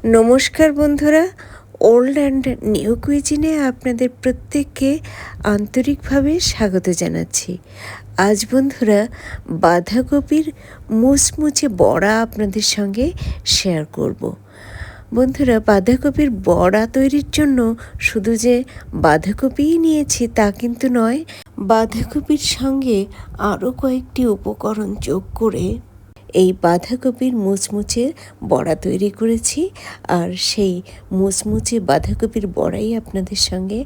নমস্কার বন্ধুরা, old and new কুইজিনে আপনাদের প্রত্যেককে আন্তরিকভাবে স্বাগত জানাচ্ছি। আজ বন্ধুরা বাঁধাকপির মুচমুচে বড়া আপনাদের সঙ্গে শেয়ার করব। বন্ধুরা, বাঁধাকপির বড়া তৈরির জন্য শুধু যে বাঁধাকপিই নিয়েছি তা কিন্তু নয়, বাঁধাকপির সঙ্গে আরও কয়েকটি উপকরণ যোগ করে এই বাঁধাকপির মুচমুচে বড়া তৈরি করেছি। আর সেই মুচমুচে বাঁধাকপির বড়াই আপনাদের সঙ্গে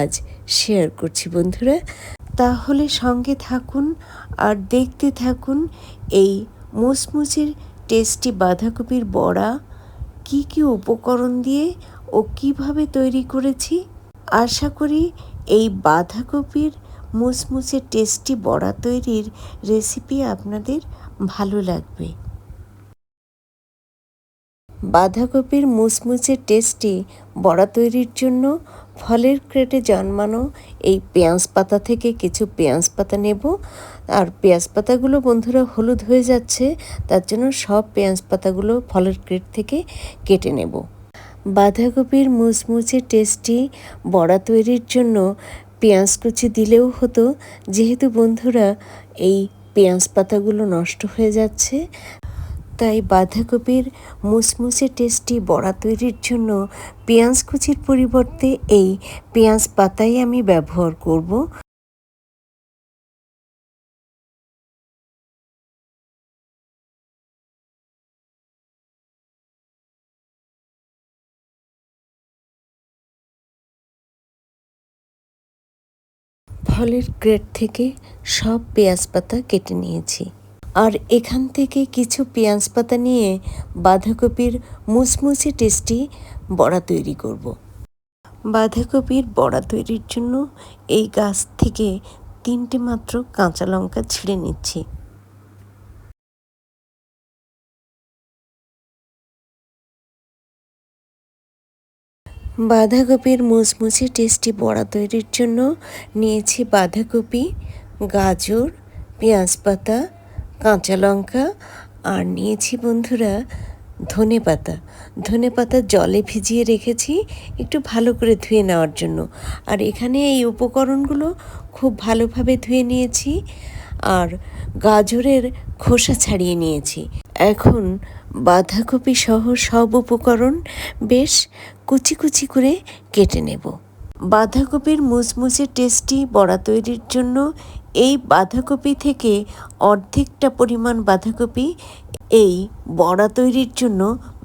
আজ শেয়ার করছি বন্ধুরা। তাহলে সঙ্গে থাকুন আর দেখতে থাকুন এই মুচমুচে টেস্টি বাঁধাকপির বড়া কি কি উপকরণ দিয়ে ও কিভাবে তৈরি করেছি। আশা করি এই বাঁধাকপির মুচমুচে টেস্টি বড়া তৈরির রেসিপি আপনাদের ভালো লাগবে। বাঁধাকপির মুচমুচে টেস্টি বড়া তৈরির জন্য ফলের ক্রেটে জন্মানো এই পেঁয়াজ পাতা থেকে কিছু পেঁয়াজ পাতা নেব। আর পেঁয়াজ পাতাগুলো বন্ধুরা হলুদ হয়ে যাচ্ছে, তার জন্য সব পেঁয়াজ পাতাগুলো ফলের ক্রেট থেকে কেটে নেব। বাঁধাকপির মুচমুচে টেস্টি বড়া তৈরির জন্য পেঁয়াজ কুচি দিলেও হতো, যেহেতু বন্ধুরা এই পেঁয়াজ পাতাগুলো নষ্ট হয়ে যাচ্ছে, তাই বাঁধাকপির মুচমুচে টেস্টি বড়া তৈরির জন্য পেঁয়াজ কুচির পরিবর্তে এই পেঁয়াজ পাতাই আমি ব্যবহার করব। ফলের ক্রেট থেকে সব পেঁয়াজ পাতা কেটে নিয়েছি। আর এখান থেকে কিছু পেঁয়াজ পাতা নিয়ে বাঁধাকপির মুচমুচে টেস্টি বড়া তৈরি করব। বাঁধাকপির বড়া তৈরির জন্য এই গাছ থেকে 3টে মাত্র কাঁচা লঙ্কা ছিঁড়ে নিচ্ছি। বাঁধাকপির মুচমুচে টেস্টি বড়া তৈরির জন্য নিয়েছি বাঁধাকপি, গাজর, পেঁয়াজ পাতা, কাঁচা লঙ্কা আর নিয়েছি বন্ধুরা ধনেপাতা। ধনেপাতা জলে ভিজিয়ে রেখেছি একটু ভালো করে ধুয়ে নেওয়ার জন্য। আর এখানে এই উপকরণগুলো খুব ভালোভাবে ধুয়ে নিয়েছি আর গাজরের খোসা ছাড়িয়ে নিয়েছি। এখন বাঁধাকপি সহ সব উপকরণ বেশ কুচি কুচি করে কেটে নেব। বাঁধাকপির মুচমুচে টেস্টি বড়া তৈরির জন্য এই বাঁধাকপি থেকে অর্ধেকটা পরিমাণ বাঁধাকপি এই বড়া তৈরির জন্য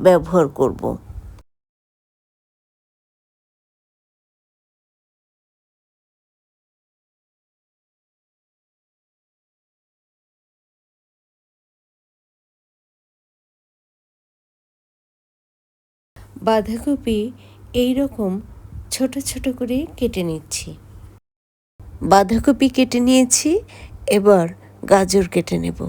ব্যবহার করব। বাঁধাকপি এই রকম ছোট ছোট করে কেটে নিচ্ছি। বাঁধাকপি কেটে নিয়েছি, এবার গাজর কেটে নেব।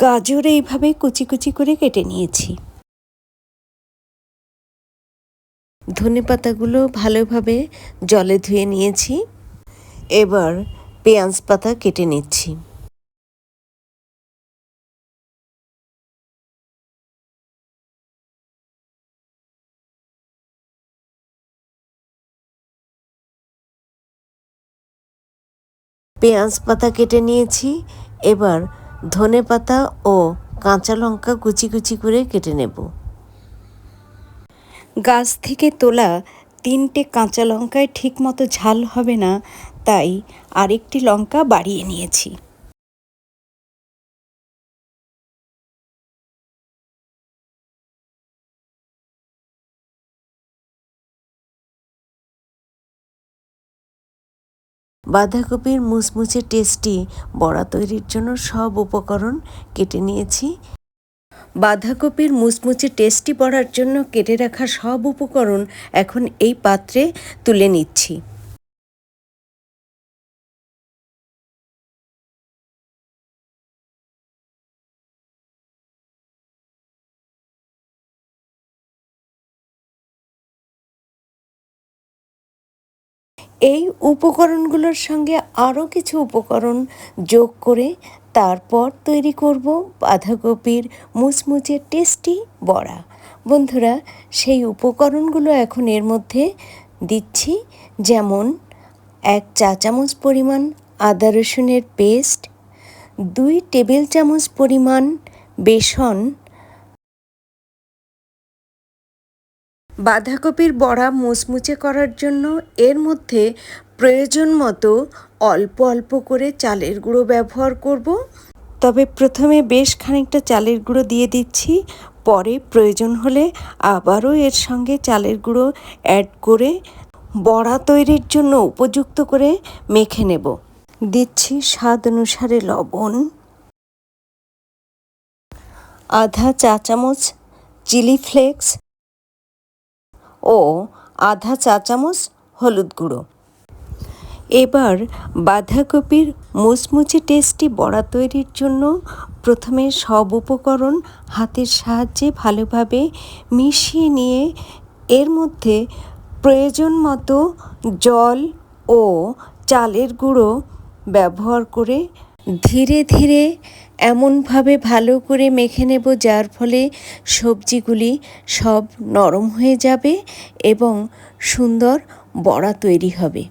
গাজর এইভাবে কুচি কুচি করে কেটে নিয়েছি। ধনেপাতাগুলো ভালোভাবে জলে ধুয়ে নিয়েছি। এবার পেঁয়াজ পাতা কেটে নিচ্ছি। পেঁয়াজ পাতা কেটে নিয়েছি, এবার ধনেপাতা ও কাঁচা লঙ্কা কুচি কুচি করে কেটে নেব। গাছ থেকে তোলা 3টে কাঁচা লঙ্কায় ঠিকমতো ঝাল হবে না, তাই আরেকটি লঙ্কা বাড়িয়ে নিয়েছি। বাঁধাকপির মুচমুচে টেস্টি বড়া তৈরির জন্য সব উপকরণ কেটে নিয়েছি। বাঁধাকপির মুচমুচে টেস্টি বড়ার জন্য কেটে রাখা সব উপকরণ এখন এই পাত্রে তুলে নিচ্ছি। এই উপকরণগুলোর সঙ্গে আরও কিছু উপকরণ যোগ করে তারপর তৈরি করব বাঁধাকপির মুচমুচে টেস্টি বড়া। বন্ধুরা, সেই উপকরণগুলো এখন এর মধ্যে দিচ্ছি, যেমন 1 চা চামচ পরিমাণ আদা রসুনের পেস্ট, 2 টেবিল চামচ পরিমাণ বেসন, বাঁধাকপির বড়া মুচমুচে করার জন্য এর মধ্যে প্রয়োজন মতো অল্প অল্প করে চালের গুঁড়ো ব্যবহার করব। তবে প্রথমে বেশ খানিকটা চালের গুঁড়ো দিয়ে দিচ্ছি, পরে প্রয়োজন হলে আবারও এর সঙ্গে চালের গুঁড়ো অ্যাড করে বড়া তৈরির জন্য উপযুক্ত করে মেখে নেব। দিচ্ছি স্বাদ অনুসারে লবণ, আধা চা চামচ চিলি ফ্লেক্স ও আধা চা চামচ হলুদ গুঁড়ো। এবার বাঁধাকপির মুচমুচে টেস্টি বড়া তৈরির জন্য প্রথমে সব উপকরণ হাতের সাহায্যে ভালোভাবে মিশিয়ে নিয়ে এর মধ্যে প্রয়োজন মতো জল ও চালের গুঁড়ো ব্যবহার করে ধীরে ধীরে এমনভাবে ভালো করে মেখে নেব যার ফলে সবজিগুলি সব নরম হয়ে যাবে এবং সুন্দর বড়া তৈরি হবে।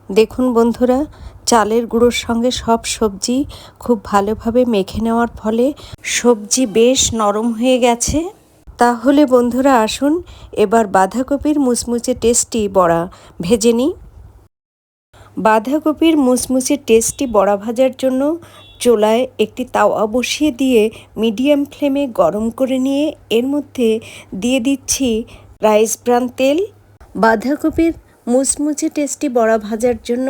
দেখুন বন্ধুরা, চালের গুঁড়োর সঙ্গে সব সবজি খুব ভালোভাবে মেখে নেওয়ার ফলে সবজি বেশ নরম হয়ে গেছে। তাহলে বন্ধুরা আসুন এবার বাঁধাকপির মুচমুচে টেস্টি বড়া ভেজে নিই। বাঁধাকপির মুচমুচে টেস্টি বড়া ভাজার জন্য চুলায় একটি তাওয়া বসিয়ে দিয়ে মিডিয়াম ফ্লেমে গরম করে নিয়ে এর মধ্যে দিয়ে দিচ্ছি রাইস ব্রান তেল। বাঁধাকপির মুচমুচে টেস্টি বড়া ভাজার জন্য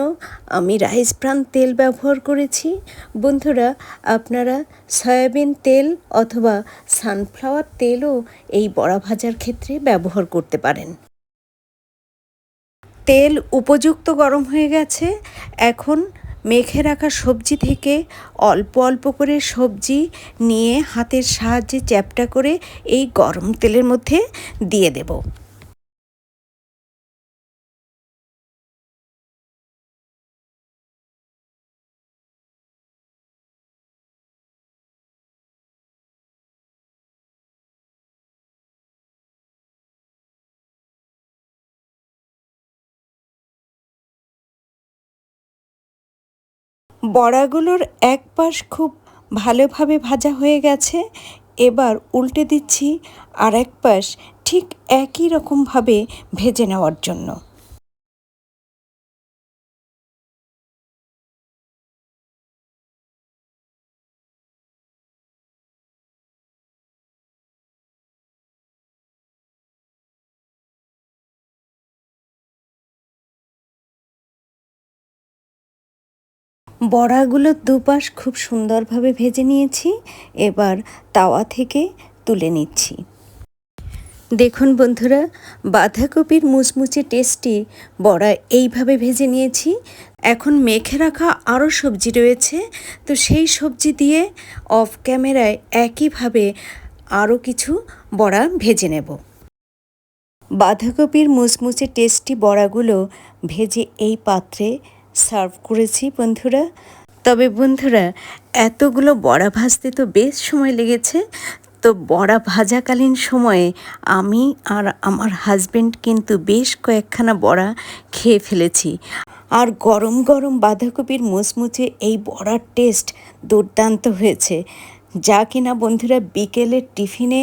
আমি রাইস ব্রান তেল ব্যবহার করেছি। বন্ধুরা, আপনারা সয়াবিন তেল অথবা সানফ্লাওয়ার তেলও এই বড়া ভাজার ক্ষেত্রে ব্যবহার করতে পারেন। তেল উপযুক্ত গরম হয়ে গেছে। এখন মেখে রাখা সবজি থেকে অল্প অল্প করে সবজি নিয়ে হাতের সাহায্যে চ্যাপ্টা করে এই গরম তেলের মধ্যে দিয়ে দেব। বড়াগুলোর এক পাশ খুব ভালোভাবে ভাজা হয়ে গেছে। এবার উল্টে দিচ্ছি আর এক পাশ ঠিক একই রকমভাবে ভেজে নেওয়ার জন্য। বড়াগুলোর দুপাশ খুব সুন্দরভাবে ভেজে নিয়েছি। এবার তাওয়া থেকে তুলে নিচ্ছি। দেখুন বন্ধুরা, বাঁধাকপির মুচমুচে টেস্টি বড়া এইভাবে ভেজে নিয়েছি। এখন মেখে রাখা আরও সবজি রয়েছে, তো সেই সবজি দিয়ে অফ ক্যামেরায় একইভাবে আরও কিছু বড়া ভেজে নেব। বাঁধাকপির মুচমুচে টেস্টি বড়াগুলো ভেজে এই পাত্রে সার্ভ করেছি বন্ধুরা। তবে বন্ধুরা, এতগুলো বড়া ভাজতে তো বেশ সময় লেগেছে। তো বড়া ভাজাকালীন সময়ে আমি আর আমার হাজবেন্ড কিন্তু বেশ কয়েকখানা বড়া খেয়ে ফেলেছি। আর গরম গরম বাঁধাকপির মুচমুচে এই বড়ার টেস্ট দুর্দান্ত হয়েছে, যা কিনা বন্ধুরা বিকেলের টিফিনে,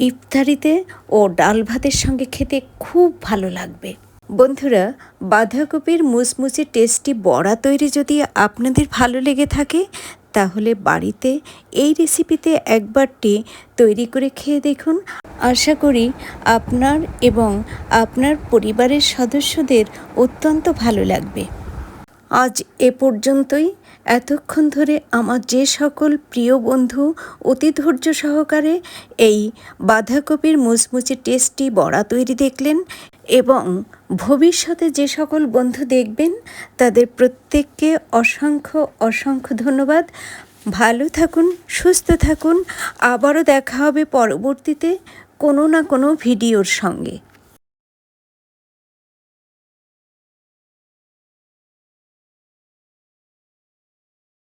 ইফতারিতে ও ডাল ভাতের সঙ্গে খেতে খুব ভালো লাগবে। বন্ধুরা, বাঁধাকপির মুচমুচে টেস্টি বড়া তৈরি যদি আপনাদের ভালো লেগে থাকে তাহলে বাড়িতে এই রেসিপিতে একবারটি তৈরি করে খেয়ে দেখুন। আশা করি আপনার এবং আপনার পরিবারের সদস্যদের অত্যন্ত ভালো লাগবে। আজ এ পর্যন্তই। এতক্ষণ ধরে আমার যে সকল প্রিয় বন্ধু অতি ধৈর্য সহকারে এই বাঁধাকপির মুচমুচে টেস্টি বড়া তৈরি দেখলেন এবং ভবিষ্যতে যে সকল বন্ধু দেখবেন তাদের প্রত্যেককে অসংখ্য অসংখ্য ধন্যবাদ। ভালো থাকুন, সুস্থ থাকুন। আবারও দেখা হবে পরবর্তীতে কোনো না কোনো ভিডিওর সঙ্গে।